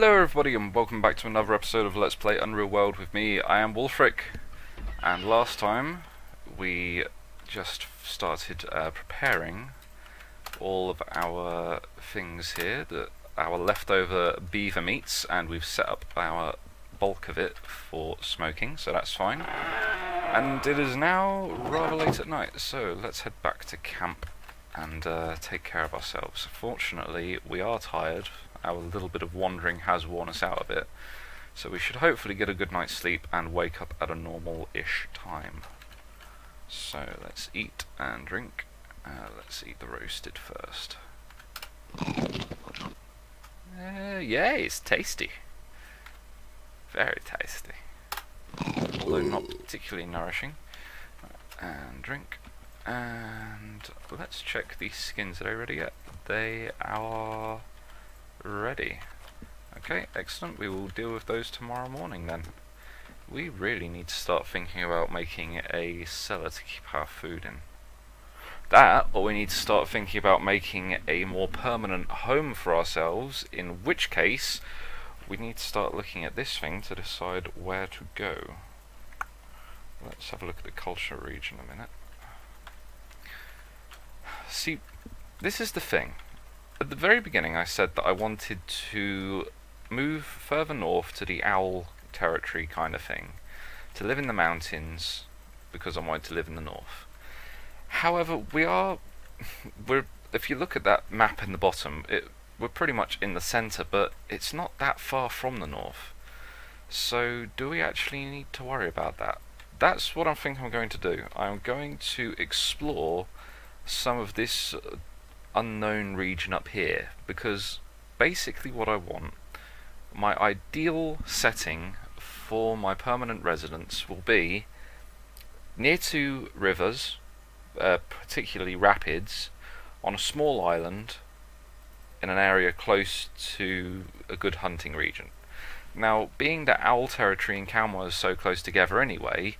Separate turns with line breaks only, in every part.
Hello everybody and welcome back to another episode of Let's Play Unreal World with me. I am Wolfric, and last time we just started preparing all of our things here, our leftover beaver meats, and we've set up our bulk of it for smoking, so that's fine. And it is now rather late at night, so let's head back to camp and take care of ourselves. Fortunately, we are tired. Our little bit of wandering has worn us out a bit, so we should hopefully get a good night's sleep and wake up at a normal-ish time. So let's eat and drink. Let's eat the roasted first. Yeah, it's tasty. Very tasty. Although not particularly nourishing. And drink. And let's check these skins. Are they ready yet? They are ready. Okay, excellent. We will deal with those tomorrow morning then. We really need to start thinking about making a cellar to keep our food in. That, or we need to start thinking about making a more permanent home for ourselves, in which case we need to start looking at this thing to decide where to go. Let's have a look at the culture region a minute. See, this is the thing. At the very beginning I said that I wanted to move further north to the owl territory kind of thing, to live in the mountains because I wanted to live in the north. However, if you look at that map in the bottom, we're pretty much in the centre, but it's not that far from the north. So do we actually need to worry about that? That's what I think I'm going to do. I'm going to explore some of this unknown region up here, because basically what I want, my ideal setting for my permanent residence will be near to rivers, particularly rapids, on a small island in an area close to a good hunting region. Now, being that owl territory and Calmo are so close together anyway,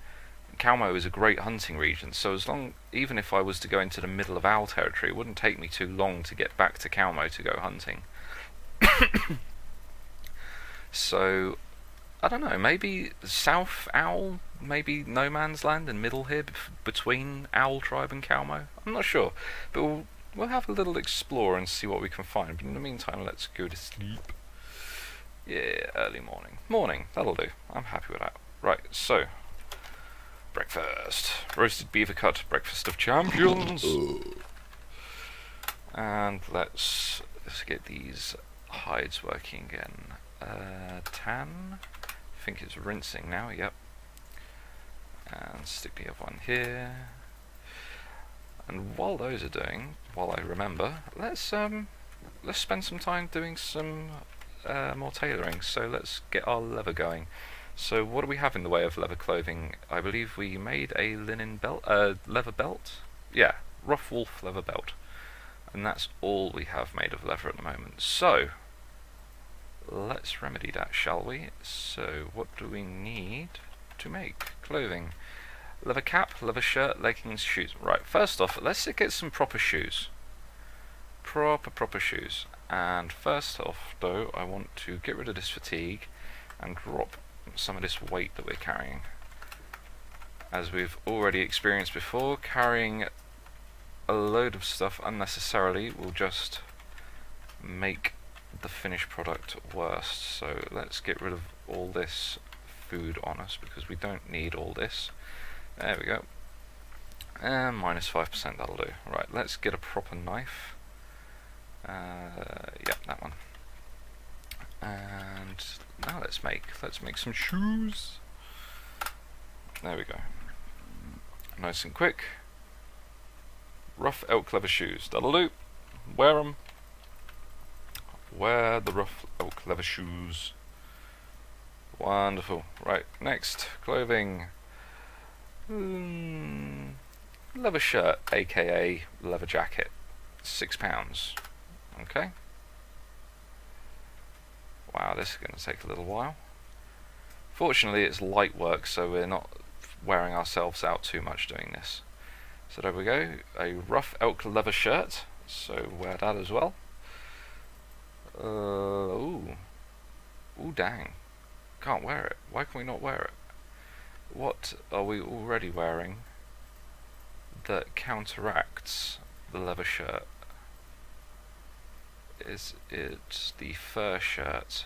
Calmo is a great hunting region, so even if I was to go into the middle of owl territory, it wouldn't take me too long to get back to Calmo to go hunting. So, I don't know, maybe South Owl, maybe No Man's Land and middle here, between Owl Tribe and Calmo? I'm not sure, but we'll have a little explore and see what we can find, but in the meantime, let's go to sleep. Yeah, early morning. Morning, that'll do. I'm happy with that. Right, so breakfast. Roasted beaver cut, breakfast of champions. And let's get these hides working again. Tan. I think it's rinsing now, yep. And stick the other one here. And while those are doing, while I remember, let's spend some time doing some more tailoring. So let's get our leather going. So what do we have in the way of leather clothing? I believe we made a linen belt, leather belt? Yeah, rough wolf leather belt. And that's all we have made of leather at the moment. So, let's remedy that, shall we? So, what do we need to make clothing? Leather cap, leather shirt, leggings, shoes. Right, first off, let's get some proper shoes. Proper shoes. And first off, though, I want to get rid of this fatigue and drop some of this weight that we're carrying. As we've already experienced before, carrying a load of stuff unnecessarily will just make the finished product worse. So let's get rid of all this food on us, because we don't need all this. There we go. And minus 5%, that'll do. Right, let's get a proper knife. Yep, that one. And now let's make some shoes. There we go. Nice and quick. Rough elk leather shoes. That'll do. Wear them. Wear the rough elk leather shoes. Wonderful. Right, next, clothing. Leather shirt, aka leather jacket. £6. Okay. Wow, this is going to take a little while. Fortunately, it's light work, so we're not wearing ourselves out too much doing this. So there we go, a rough elk leather shirt, so wear that as well. Ooh. Ooh, dang. Can't wear it. Why can we not wear it? What are we already wearing that counteracts the leather shirt? Is it the fur shirt?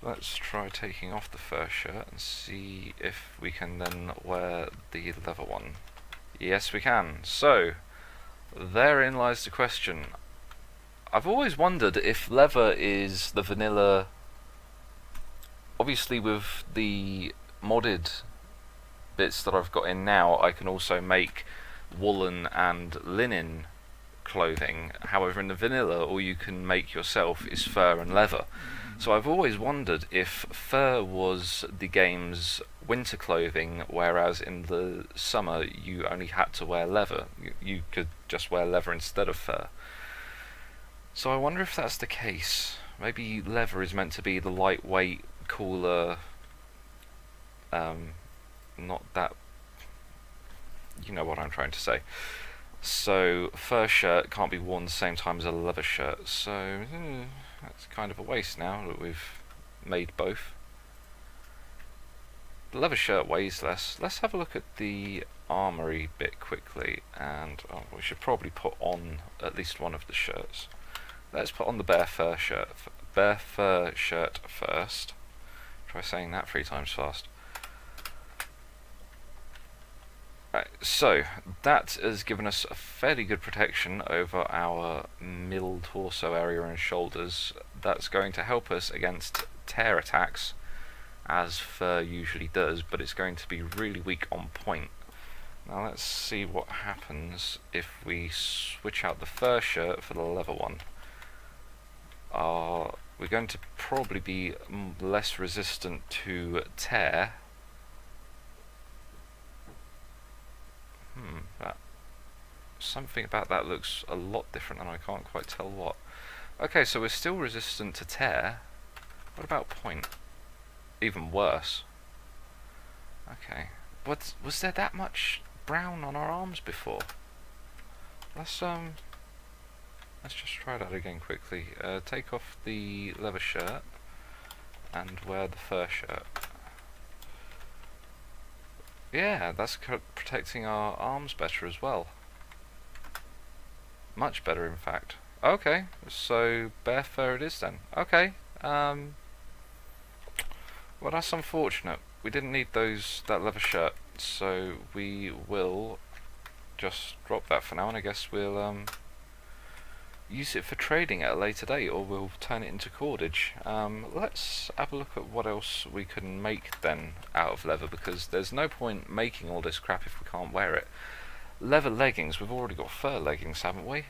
Let's try taking off the fur shirt and see if we can then wear the leather one. Yes, we can. So, therein lies the question. I've always wondered if leather is the vanilla. Obviously with the modded bits that I've got in now, I can also make woolen and linen clothing. However, in the vanilla, all you can make yourself is fur and leather. So I've always wondered if fur was the game's winter clothing, whereas in the summer you only had to wear leather. You could just wear leather instead of fur. So I wonder if that's the case. Maybe leather is meant to be the lightweight, cooler, not that, you know what I'm trying to say. So fur shirt can't be worn the same time as a leather shirt, so that's kind of a waste now that we've made both. The leather shirt weighs less. Let's have a look at the armory bit quickly, and we should probably put on at least one of the shirts. Let's put on the bare fur shirt first. Try saying that 3 times fast. Right, so that has given us a fairly good protection over our middle torso area and shoulders. That's going to help us against tear attacks, as fur usually does, but it's going to be really weak on point. Now let's see what happens if we switch out the fur shirt for the leather one. We're going to probably be less resistant to tear. Something about that looks a lot different and I can't quite tell what. Okay, so we're still resistant to tear. What about point? Even worse. Okay. Was there that much brown on our arms before? Let's just try that again quickly. Take off the leather shirt and wear the fur shirt. Yeah, that's protecting our arms better as well. Much better, in fact. Okay, so bare fur it is then. Okay, well that's unfortunate. We didn't need that leather shirt, so we will just drop that for now, and I guess we'll use it for trading at a later date, or we'll turn it into cordage. Let's have a look at what else we can make then out of leather, because there's no point making all this crap if we can't wear it. Leather leggings, we've already got fur leggings, haven't we?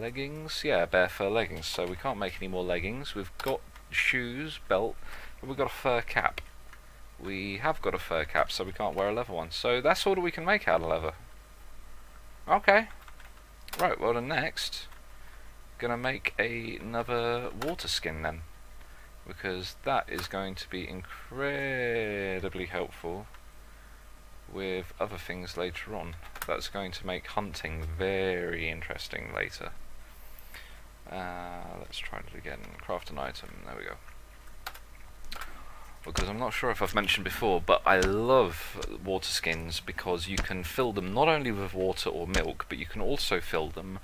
Leggings, yeah, bare fur leggings, so we can't make any more leggings. We've got shoes, belt, but we've got a fur cap. We have got a fur cap, so we can't wear a leather one. So that's all that we can make out of leather. Okay. Right, well then next, gonna make another water skin then, because that is going to be incredibly helpful with other things later on. That's going to make hunting very interesting later. Let's try it again. Craft an item. There we go. Because I'm not sure if I've mentioned before, but I love water skins because you can fill them not only with water or milk, but you can also fill them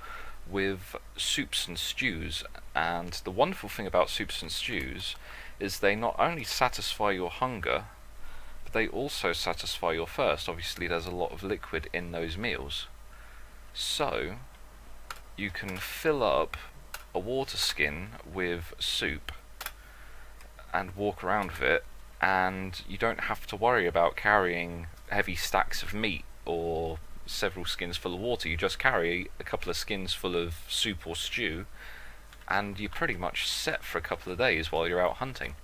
with soups and stews. And the wonderful thing about soups and stews is they not only satisfy your hunger, but they also satisfy your thirst. Obviously there's a lot of liquid in those meals, so you can fill up a water skin with soup and walk around with it, and you don't have to worry about carrying heavy stacks of meat or several skins full of water. You just carry a couple of skins full of soup or stew and you're pretty much set for a couple of days while you're out hunting.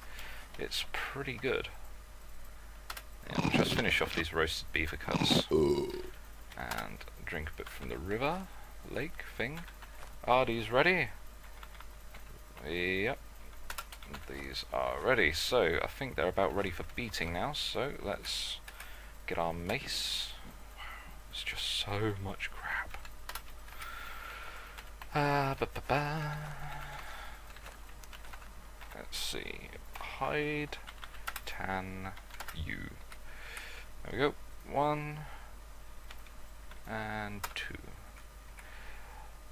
It's pretty good. Yeah, we'll just finish off these roasted beaver cuts and drink a bit from the river, lake thing. Are these ready? Yep. These are ready, so I think they're about ready for beating now, so let's get our mace. Wow, it's just so much crap. Let's see. Hide, tan, U. There we go. 1 and 2.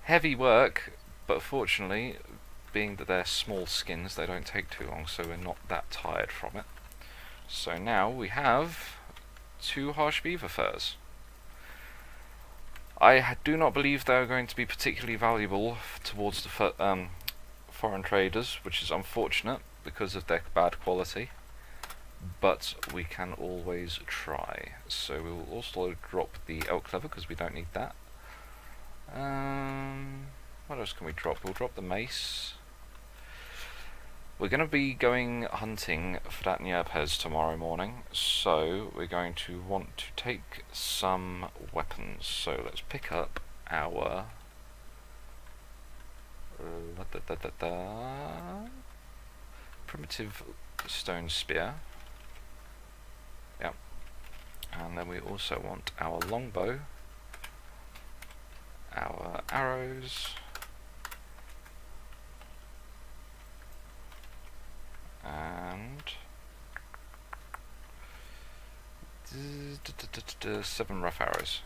Heavy work, but fortunately, being that they're small skins, they don't take too long, so we're not that tired from it. So now we have 2 harsh beaver furs. I do not believe they are going to be particularly valuable towards the foreign traders, which is unfortunate because of their bad quality, but we can always try. So we will also drop the elk leather because we don't need that. What else can we drop? We'll drop the mace. We're going to be going hunting for that Nyerpes tomorrow morning, so we're going to want to take some weapons. So let's pick up our primitive stone spear. Yep. And then we also want our longbow, our arrows, and 7 rough arrows.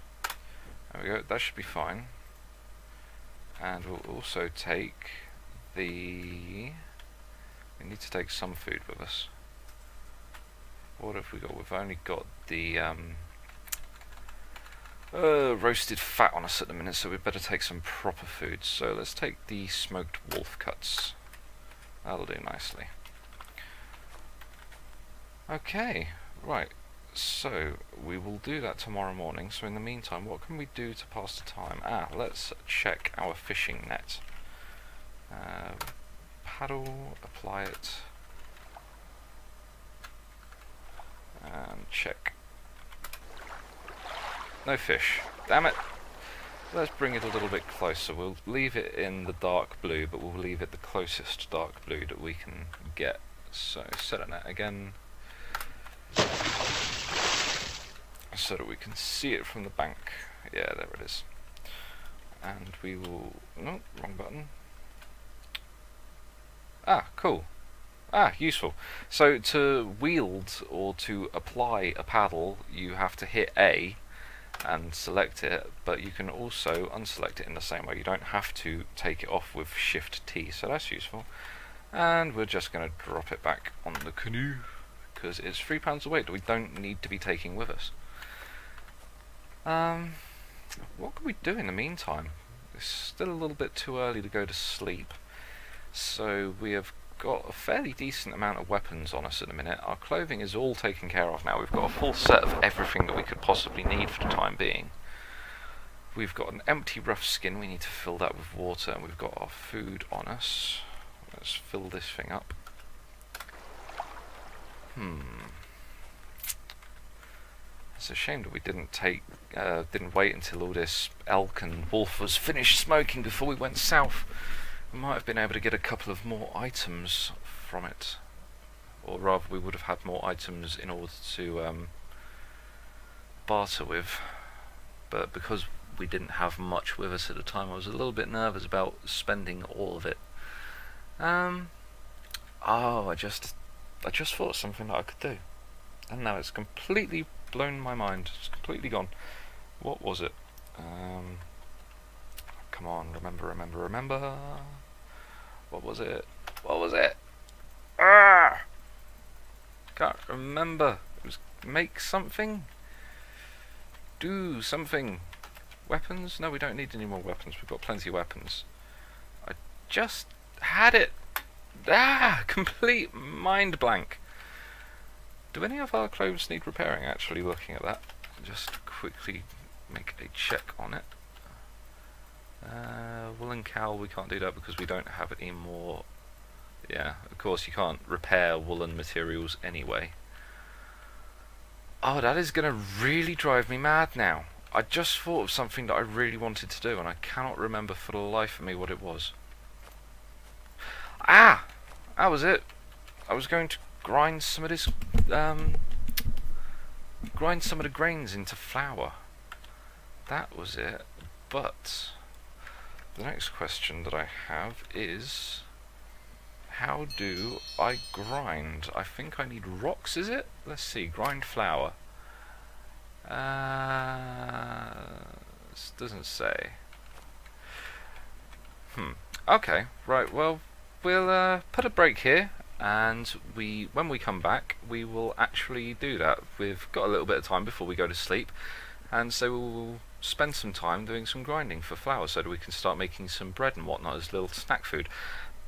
There we go, that should be fine. And we'll also take we need to take some food with us. What have we got? We've only got the roasted fat on us at the minute, so we'd better take some proper food. So let's take the smoked wolf cuts. That'll do nicely. Okay, right, so we will do that tomorrow morning. So in the meantime, what can we do to pass the time? Let's check our fishing net. Paddle, apply it, and check. No fish, damn it. Let's bring it a little bit closer. We'll leave it in the dark blue, but we'll leave it the closest dark blue that we can get. So set a net again, so that we can see it from the bank. Yeah, there it is. And we will... no, wrong button. Cool. Useful. So to wield or to apply a paddle, you have to hit A and select it, but you can also unselect it in the same way. You don't have to take it off with Shift T, so that's useful. And we're just going to drop it back on the canoe, because it's 3 pounds of weight that we don't need to be taking with us. What can we do in the meantime? It's still a little bit too early to go to sleep, so we have got a fairly decent amount of weapons on us at the minute. Our clothing is all taken care of now. We've got a full set of everything that we could possibly need for the time being. We've got an empty rough skin, we need to fill that with water, and we've got our food on us. Let's fill this thing up. It's a shame that we didn't wait until all this elk and wolf was finished smoking before we went south. We might have been able to get a couple of more items from it, or rather we would have had more items in order to barter with, but because we didn't have much with us at the time, I was a little bit nervous about spending all of it. I just thought of something that I could do, and now it's completely blown my mind. It's completely gone. What was it? Come on, remember. What was it? Can't remember. It was make something? Do something. Weapons? No, we don't need any more weapons. We've got plenty of weapons. I just had it. Complete mind blank. Do any of our clothes need repairing, actually, looking at that? Just quickly make a check on it. Woolen cowl, we can't do that because we don't have any more. Yeah, of course you can't repair woolen materials anyway. Oh, that is going to really drive me mad now. I just thought of something that I really wanted to do and I cannot remember for the life of me what it was. That was it. I was going to grind some of this, grind some of the grains into flour. That was it, but the next question that I have is, How do I grind? I think I need rocks, is it? Let's see, grind flour. This doesn't say. Okay, right, well, we'll put a break here, and when we come back, we will actually do that. We've got a little bit of time before we go to sleep, and so we'll spend some time doing some grinding for flour so that we can start making some bread and whatnot as little snack food.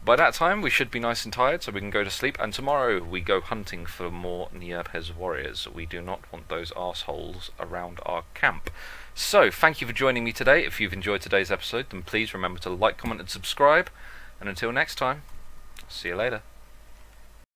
By that time, we should be nice and tired, so we can go to sleep, and tomorrow we go hunting for more Niepez warriors. We do not want those arseholes around our camp. So, thank you for joining me today. If you've enjoyed today's episode, then please remember to like, comment, and subscribe. And until next time, see you later.